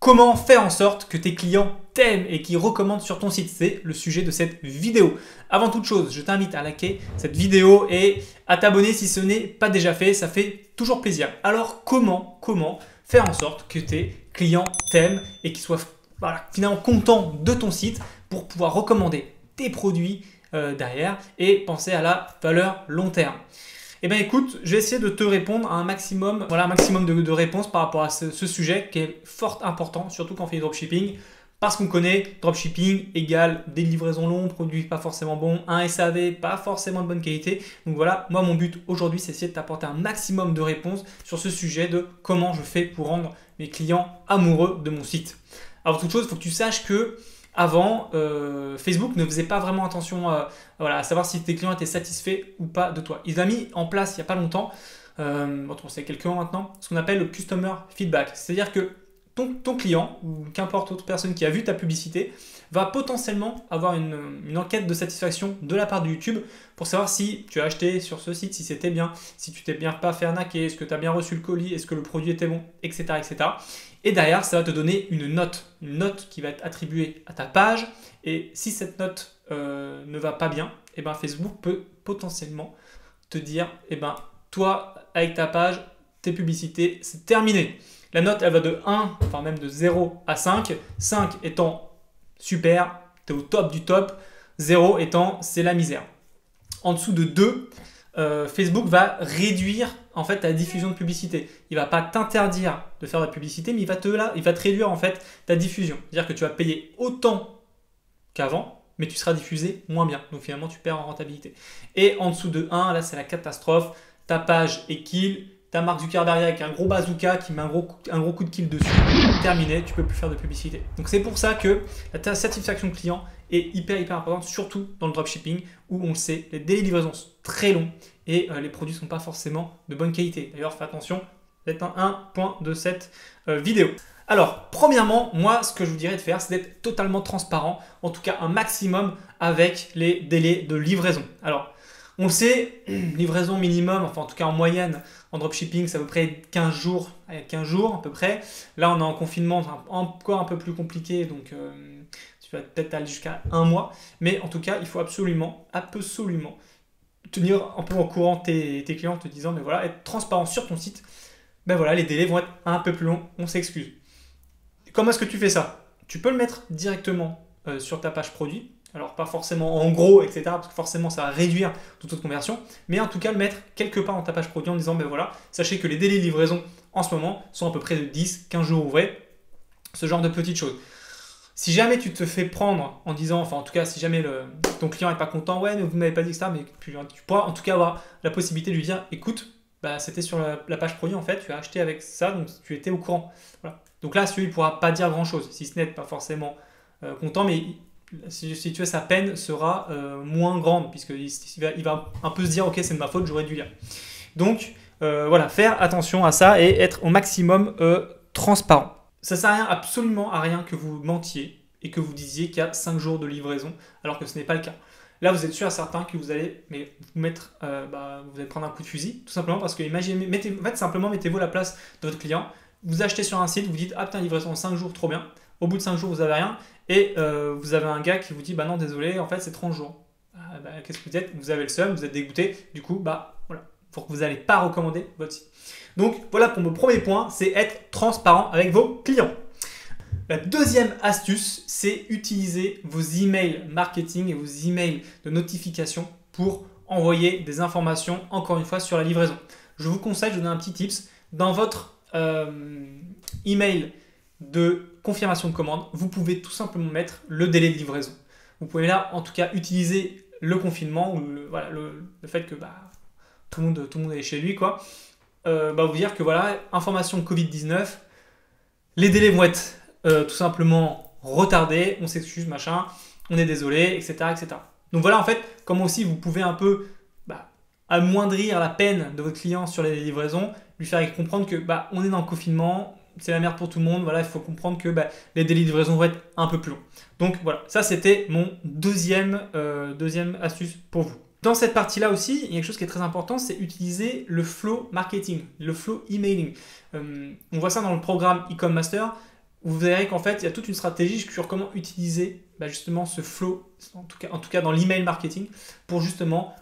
Comment faire en sorte que tes clients t'aiment et qu'ils recommandent sur ton site? C'est le sujet de cette vidéo. Avant toute chose, je t'invite à liker cette vidéo et à t'abonner si ce n'est pas déjà fait, ça fait toujours plaisir. Alors comment faire en sorte que tes clients t'aiment et qu'ils soient finalement contents de ton site pour pouvoir recommander tes produits derrière et penser à la valeur long terme? Eh bien écoute, je vais essayer de te répondre à un maximum, de réponses par rapport à ce sujet qui est fort important, surtout quand on fait du dropshipping, parce qu'on connaît dropshipping égale des livraisons longues, produits pas forcément bons, un SAV pas forcément de bonne qualité. Donc voilà, moi mon but aujourd'hui c'est d'essayer de t'apporter un maximum de réponses sur ce sujet de comment je fais pour rendre mes clients amoureux de mon site. Avant toute chose, il faut que tu saches que avant, Facebook ne faisait pas vraiment attention à savoir si tes clients étaient satisfaits ou pas de toi. Ils ont mis en place il n'y a pas longtemps, c'est quelques mois maintenant, ce qu'on appelle le Customer Feedback. C'est-à-dire que ton client ou qu'importe autre personne qui a vu ta publicité va potentiellement avoir une enquête de satisfaction de la part de YouTube pour savoir si tu as acheté sur ce site, si c'était bien, si tu t'es bien pas fait arnaquer, est-ce que tu as bien reçu le colis, est-ce que le produit était bon, etc., etc. Et derrière, ça va te donner une note qui va être attribuée à ta page. Et si cette note ne va pas bien, eh ben Facebook peut potentiellement te dire, eh ben, toi, avec ta page, tes publicités, c'est terminé. La note, elle va de 1, enfin même de 0 à 5. 5 étant super, tu es au top du top. 0 étant, c'est la misère. En dessous de 2, Facebook va réduire en fait ta diffusion de publicité. Il va pas t'interdire de faire de la publicité, mais il va te réduire en fait ta diffusion. C'est-à-dire que tu vas payer autant qu'avant, mais tu seras diffusé moins bien. Donc finalement, tu perds en rentabilité. Et en dessous de 1, là c'est la catastrophe. Ta page est kill. Ta Mark Zuckerberg avec un gros bazooka qui met un gros coup de kill dessus. Terminé, tu peux plus faire de publicité. Donc c'est pour ça que la satisfaction client est hyper importante, surtout dans le dropshipping où on le sait, les délais de livraison sont très longs et les produits ne sont pas forcément de bonne qualité. D'ailleurs, fais attention, c'est un point de cette vidéo. Alors, premièrement, moi, ce que je vous dirais de faire, c'est d'être totalement transparent, en tout cas un maximum avec les délais de livraison. Alors, on le sait, livraison minimum, enfin en tout cas en moyenne, en dropshipping, c'est à peu près 15 jours, à peu près. Là, on est en confinement, c'est encore un peu plus compliqué, donc tu vas peut-être aller jusqu'à 1 mois. Mais en tout cas, il faut absolument tenir un peu au courant tes clients en te disant, mais voilà, être transparent sur ton site. Ben voilà, les délais vont être un peu plus longs, on s'excuse. Comment est-ce que tu fais ça? Tu peux le mettre directement sur ta page produit. Alors pas forcément en gros, etc. Parce que forcément ça va réduire toute autre conversion. Mais en tout cas le mettre quelque part dans ta page produit en disant, ben voilà, sachez que les délais de livraison en ce moment sont à peu près de 10-15 jours ouvrés. Ce genre de petites choses. Si jamais tu te fais prendre en disant, enfin en tout cas si jamais ton client n'est pas content, ouais mais vous ne m'avez pas dit que ça, mais tu pourras en tout cas avoir la possibilité de lui dire, écoute, bah, c'était sur la page produit en fait, tu as acheté avec ça, donc tu étais au courant. Voilà. Donc là, celui-là, il ne pourra pas dire grand-chose, si ce n'est pas forcément content, mais si tu veux, sa peine sera moins grande, puisqu'il va un peu se dire, ok, c'est de ma faute, j'aurais dû lire. Donc voilà, faire attention à ça et être au maximum transparent. Ça ne sert absolument à rien que vous mentiez et que vous disiez qu'il y a 5 jours de livraison, alors que ce n'est pas le cas. Là, vous êtes sûr et certain que vous allez vous allez prendre un coup de fusil, tout simplement parce que mettez-vous à la place de votre client. Vous achetez sur un site, vous dites, ah putain, livraison en 5 jours, trop bien. Au bout de 5 jours, vous n'avez rien. Et vous avez un gars qui vous dit, bah non, désolé, en fait, c'est 30 jours. Qu'est-ce que vous êtes? Vous avez le seum, vous êtes dégoûté. Du coup, voilà, pour que vous n'allez pas recommander votre site. Donc, voilà pour mon premier point, c'est être transparent avec vos clients. La deuxième astuce, c'est utiliser vos emails marketing et vos emails de notification pour envoyer des informations, encore une fois, sur la livraison. Je vous conseille, je vous donne un petit tips. Dans votre email de confirmation de commande, vous pouvez tout simplement mettre le délai de livraison. Vous pouvez là, en tout cas, utiliser le confinement ou le fait que tout le monde est chez lui, quoi. Vous dire que voilà, information Covid-19, les délais vont être tout simplement retardés, on s'excuse, machin, on est désolé, etc., etc. Donc voilà, en fait, comment aussi vous pouvez un peu amoindrir la peine de votre client sur les livraisons, lui faire comprendre que on est dans le confinement, c'est la merde pour tout le monde, voilà, il faut comprendre que les délais de livraison vont être un peu plus longs. Donc voilà, ça c'était mon deuxième astuce pour vous. Dans cette partie-là aussi, il y a quelque chose qui est très important, c'est utiliser le flow marketing, le flow emailing. On voit ça dans le programme e-com master. vous verrez qu'en fait, il y a toute une stratégie sur comment utiliser justement ce flow, en tout cas dans l'email marketing, pour justement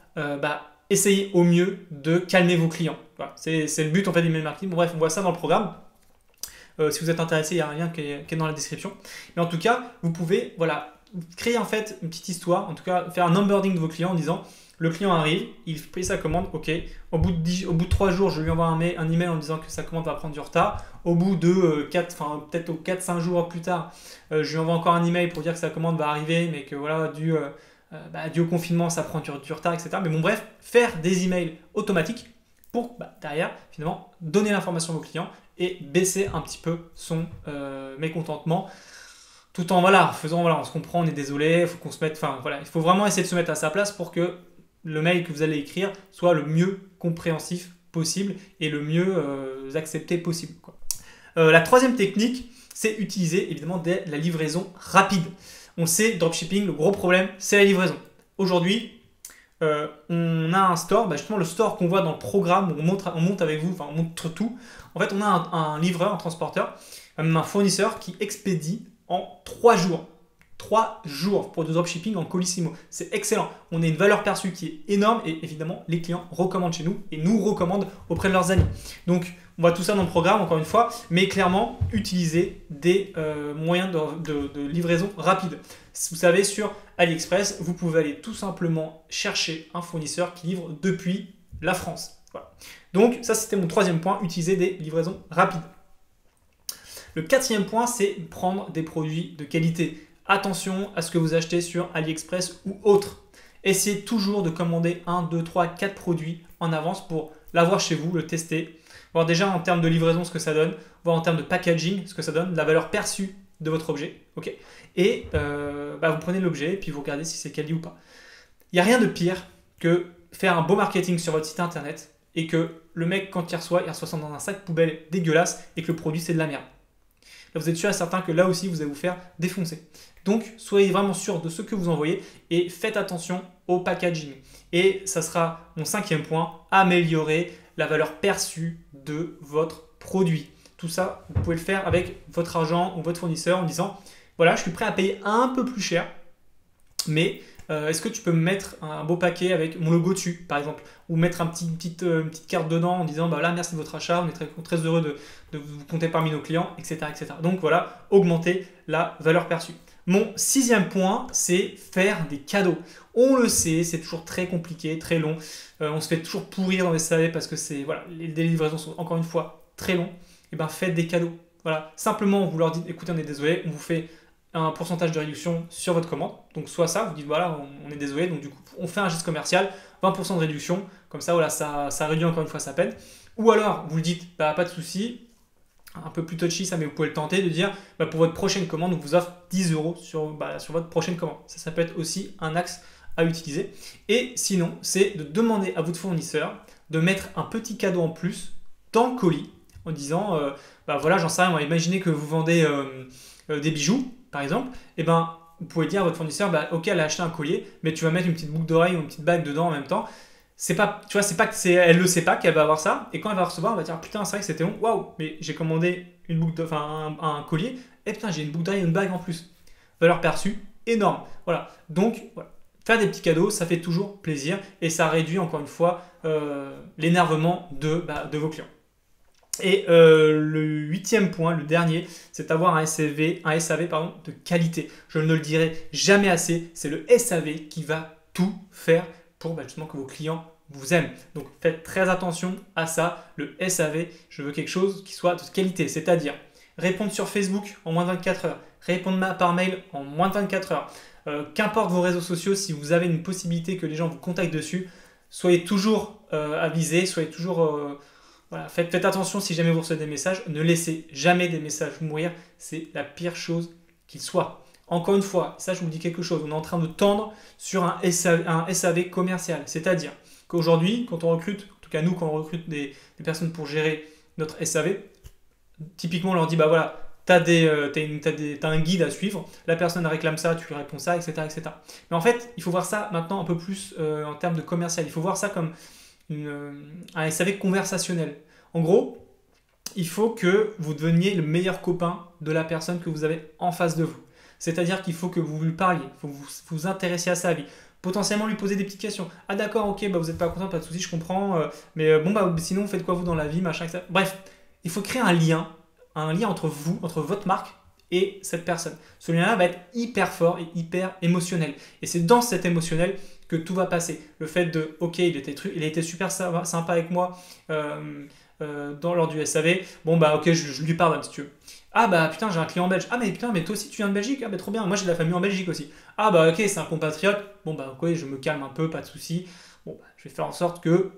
essayer au mieux de calmer vos clients. Voilà, c'est le but en fait de l'email marketing. Bon, bref, on voit ça dans le programme. Si vous êtes intéressé, il y a un lien qui est dans la description. Mais en tout cas, vous pouvez créer en fait une petite histoire, en tout cas faire un onboarding de vos clients en disant le client arrive, il paye sa commande, ok, au bout de 3 jours, je lui envoie un email en disant que sa commande va prendre du retard. Au bout de 4-5 jours plus tard, je lui envoie encore un email pour dire que sa commande va arriver, mais que voilà, dû au confinement, ça prend du retard, etc. Mais bon, bref, faire des emails automatiques pour derrière, finalement, donner l'information aux clients et baisser un petit peu son mécontentement. Tout en faisant, on se comprend, on est désolé, il faut qu'on se mette, il faut vraiment essayer de se mettre à sa place pour que le mail que vous allez écrire soit le mieux compréhensif possible et le mieux accepté possible, quoi. La troisième technique, c'est utiliser évidemment la livraison rapide. On sait, dropshipping, le gros problème, c'est la livraison. Aujourd'hui, on a un store, justement le store qu'on voit dans le programme, où on monte avec vous, on montre tout. En fait, on a un livreur, un transporteur, un fournisseur qui expédie en 3 jours. 3 jours pour du dropshipping en Colissimo. C'est excellent. On a une valeur perçue qui est énorme et évidemment, les clients recommandent chez nous et nous recommandent auprès de leurs amis. Donc, on voit tout ça dans le programme, encore une fois, mais clairement, utiliser des moyens de livraison rapide. Vous savez, sur AliExpress, vous pouvez aller tout simplement chercher un fournisseur qui livre depuis la France. Voilà. Donc, ça, c'était mon troisième point, utiliser des livraisons rapides. Le quatrième point, c'est prendre des produits de qualité. Attention à ce que vous achetez sur AliExpress ou autre. Essayez toujours de commander 1, 2, 3, 4 produits en avance pour l'avoir chez vous, le tester, voir déjà en termes de livraison ce que ça donne, voir en termes de packaging ce que ça donne, la valeur perçue de votre objet. Okay. Et vous prenez l'objet et puis vous regardez si c'est quali ou pas. Il n'y a rien de pire que faire un beau marketing sur votre site internet et que le mec, quand il reçoit ça dans un sac poubelle dégueulasse et que le produit c'est de la merde. Là, vous êtes sûr et certain que là aussi, vous allez vous faire défoncer. Donc, soyez vraiment sûr de ce que vous envoyez et faites attention au packaging. Et ça sera mon cinquième point, améliorer la valeur perçue de votre produit. Tout ça, vous pouvez le faire avec votre agent ou votre fournisseur en disant, voilà, je suis prêt à payer un peu plus cher, mais est-ce que tu peux me mettre un beau paquet avec mon logo dessus, par exemple, ou mettre une petite carte dedans en disant, là, merci de votre achat, on est très heureux de vous compter parmi nos clients, etc., etc. Donc voilà, augmenter la valeur perçue. Mon sixième point, c'est faire des cadeaux. On le sait, c'est toujours très compliqué, très long. On se fait toujours pourrir dans les SAV parce que les délais de livraison sont encore une fois très longs. Et faites des cadeaux. Voilà, simplement, vous leur dites, écoutez, on est désolé, on vous fait un pourcentage de réduction sur votre commande. Donc soit ça, vous dites voilà, on est désolé, donc du coup on fait un geste commercial, 20% de réduction, comme ça voilà, ça réduit encore une fois sa peine. Ou alors vous le dites, pas de souci, un peu plus touchy ça, mais vous pouvez le tenter de dire pour votre prochaine commande, on vous offre 10 € sur votre prochaine commande. Ça peut être aussi un axe à utiliser. Et sinon, c'est de demander à votre fournisseur de mettre un petit cadeau en plus dans le colis en disant voilà, j'en sais rien, imaginez que vous vendez des bijoux par exemple, vous pouvez dire à votre fournisseur, ok, elle a acheté un collier, mais tu vas mettre une petite boucle d'oreille ou une petite bague dedans en même temps. Elle le sait pas qu'elle va avoir ça, et quand elle va recevoir, elle va dire putain, c'est vrai que c'était long, waouh, mais j'ai commandé un collier, et putain, j'ai une boucle d'oreille et une bague en plus. Valeur perçue énorme. Voilà. Donc, voilà. Faire des petits cadeaux, ça fait toujours plaisir, et ça réduit encore une fois l'énervement de vos clients. Et le huitième point, le dernier, c'est d'avoir un SAV de qualité. Je ne le dirai jamais assez, c'est le SAV qui va tout faire pour justement que vos clients vous aiment. Donc faites très attention à ça. Le SAV, je veux quelque chose qui soit de qualité, c'est-à-dire répondre sur Facebook en moins de 24 heures, répondre par mail en moins de 24 heures. Qu'importe vos réseaux sociaux, si vous avez une possibilité que les gens vous contactent dessus, soyez toujours avisés, soyez toujours... Voilà, faites attention si jamais vous recevez des messages, ne laissez jamais des messages mourir, c'est la pire chose qu'il soit. Encore une fois, ça je vous dis quelque chose, on est en train de tendre sur un SAV commercial, c'est-à-dire qu'aujourd'hui, quand on recrute, en tout cas nous, quand on recrute des personnes pour gérer notre SAV, typiquement on leur dit, voilà, t'as un guide à suivre, la personne réclame ça, tu lui réponds ça, etc., etc. Mais en fait, il faut voir ça maintenant un peu plus en termes de commercial, il faut voir ça comme un SAV conversationnel. En gros, il faut que vous deveniez le meilleur copain de la personne que vous avez en face de vous. C'est-à-dire qu'il faut que vous lui parliez, il faut que vous vous intéressiez à sa vie. Potentiellement lui poser des petites questions. Ah d'accord, ok, bah vous n'êtes pas content, pas de soucis, je comprends. Mais bon, bah sinon, vous faites quoi vous dans la vie, machin, etc. Bref, il faut créer un lien entre vous, entre votre marque et cette personne. Ce lien-là va être hyper fort et hyper émotionnel. Et c'est dans cet émotionnel que tout va passer. Le fait de, ok, il a été super sympa avec moi lors du SAV. Bon, bah ok, je lui pardonne si tu veux. Ah bah putain, j'ai un client belge. Ah mais putain, mais toi aussi tu viens de Belgique. Ah bah trop bien, moi j'ai de la famille en Belgique aussi. Ah bah ok, c'est un compatriote. Bon bah ok, je me calme un peu, pas de souci. Bon bah, je vais faire en sorte que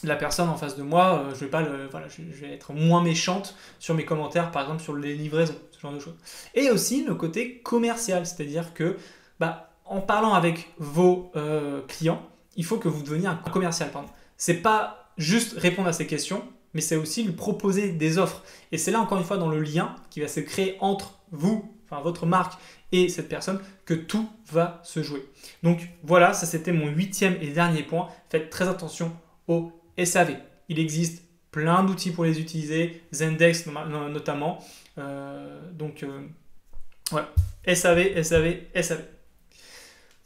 la personne en face de moi, je vais pas voilà, je vais être moins méchante sur mes commentaires, par exemple sur les livraisons, ce genre de choses. Et aussi le côté commercial, c'est-à-dire que bah, en parlant avec vos clients, il faut que vous deveniez un commercial. C'est pas juste répondre à ces questions, mais c'est aussi lui proposer des offres. Et c'est là encore une fois dans le lien qui va se créer entre vous, enfin votre marque et cette personne, que tout va se jouer. Donc voilà, ça c'était mon 8e et dernier point. Faites très attention aux SAV. Il existe plein d'outils pour les utiliser, Zendesk notamment. Voilà, SAV.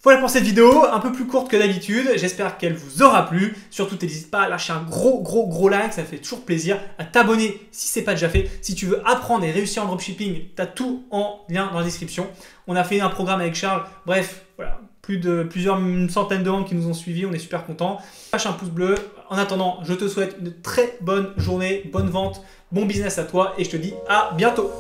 Voilà pour cette vidéo, un peu plus courte que d'habitude. J'espère qu'elle vous aura plu. Surtout, n'hésite pas à lâcher un gros like, ça fait toujours plaisir. À t'abonner si ce n'est pas déjà fait. Si tu veux apprendre et réussir en dropshipping, tu as tout en lien dans la description. On a fait un programme avec Charles. Bref, voilà, plusieurs centaines de membres qui nous ont suivis. On est super contents. Lâche un pouce bleu. En attendant, je te souhaite une très bonne journée, bonne vente, bon business à toi et je te dis à bientôt.